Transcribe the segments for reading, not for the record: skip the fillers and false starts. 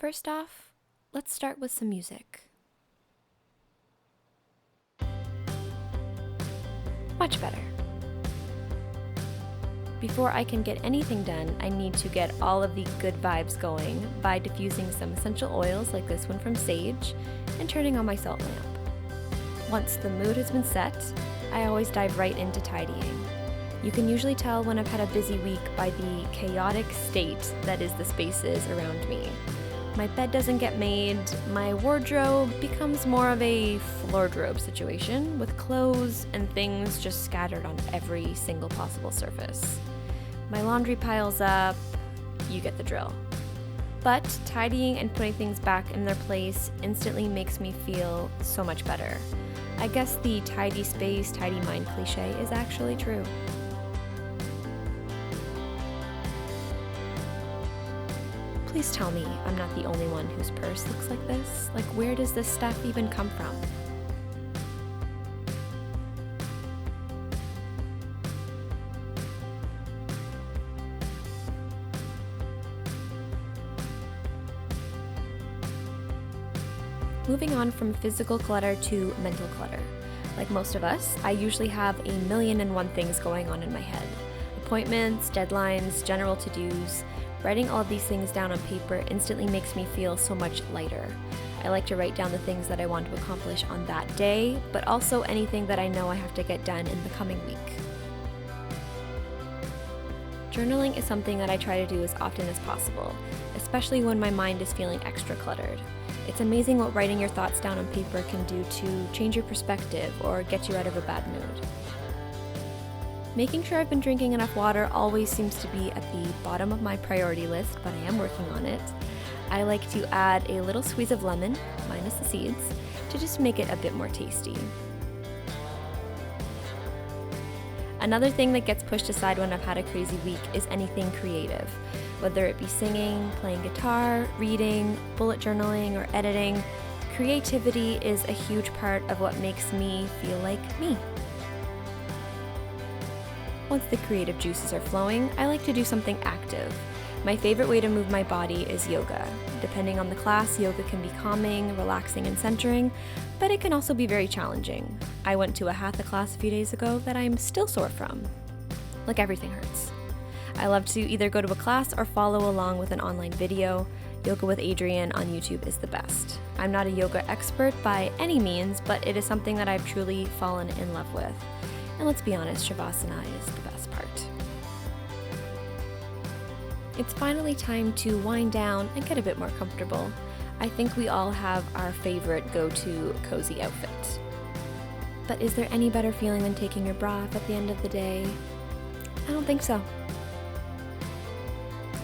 First off, let's start with some music. Much better. Before I can get anything done, I need to get all of the good vibes going by diffusing some essential oils like this one from Sage and turning on my salt lamp. Once the mood has been set, I always dive right into tidying. You can usually tell when I've had a busy week by the chaotic state that is the spaces around me. My bed doesn't get made, my wardrobe becomes more of a floordrobe situation with clothes and things just scattered on every single possible surface. My laundry piles up, you get the drill. But tidying and putting things back in their place instantly makes me feel so much better. I guess the tidy space, tidy mind cliche is actually true. Please tell me I'm not the only one whose purse looks like this. Like, where does this stuff even come from? Moving on from physical clutter to mental clutter. Like most of us, I usually have 1,000,001 things going on in my head. Appointments, deadlines, general to-dos. Writing all of these things down on paper instantly makes me feel so much lighter. I like to write down the things that I want to accomplish on that day, but also anything that I know I have to get done in the coming week. Journaling is something that I try to do as often as possible, especially when my mind is feeling extra cluttered. It's amazing what writing your thoughts down on paper can do to change your perspective or get you out of a bad mood. Making sure I've been drinking enough water always seems to be at the bottom of my priority list, but I am working on it. I like to add a little squeeze of lemon, minus the seeds, to just make it a bit more tasty. Another thing that gets pushed aside when I've had a crazy week is anything creative. Whether it be singing, playing guitar, reading, bullet journaling, or editing, creativity is a huge part of what makes me feel like me. Once the creative juices are flowing, I like to do something active. My favorite way to move my body is yoga. Depending on the class, yoga can be calming, relaxing, and centering, but it can also be very challenging. I went to a hatha class a few days ago that I'm still sore from. Like, everything hurts. I love to either go to a class or follow along with an online video. Yoga with Adriene on YouTube is the best. I'm not a yoga expert by any means, but it is something that I've truly fallen in love with. And let's be honest, Shavasana is the best part. It's finally time to wind down and get a bit more comfortable. I think we all have our favorite go-to cozy outfit. But is there any better feeling than taking your bra off at the end of the day? I don't think so.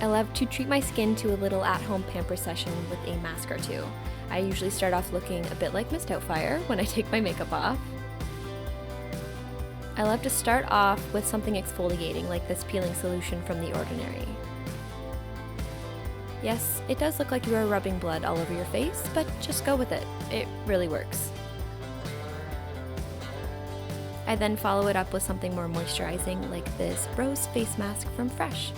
I love to treat my skin to a little at-home pamper session with a mask or two. I usually start off looking a bit like Miss Doubtfire when I take my makeup off. I love to start off with something exfoliating like this peeling solution from The Ordinary. Yes, it does look like you are rubbing blood all over your face, but just go with it. It really works. I then follow it up with something more moisturizing like this rose face mask from Fresh.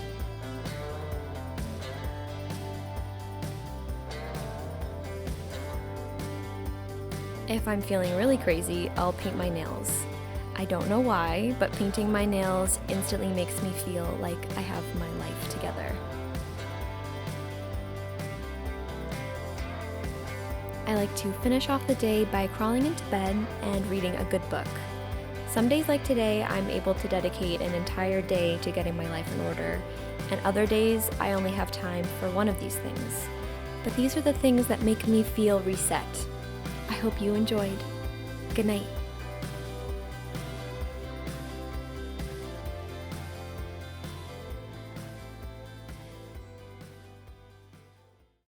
If I'm feeling really crazy, I'll paint my nails. I don't know why, but painting my nails instantly makes me feel like I have my life together. I like to finish off the day by crawling into bed and reading a good book. Some days like today, I'm able to dedicate an entire day to getting my life in order, and other days, I only have time for one of these things. But these are the things that make me feel reset. I hope you enjoyed. Good night.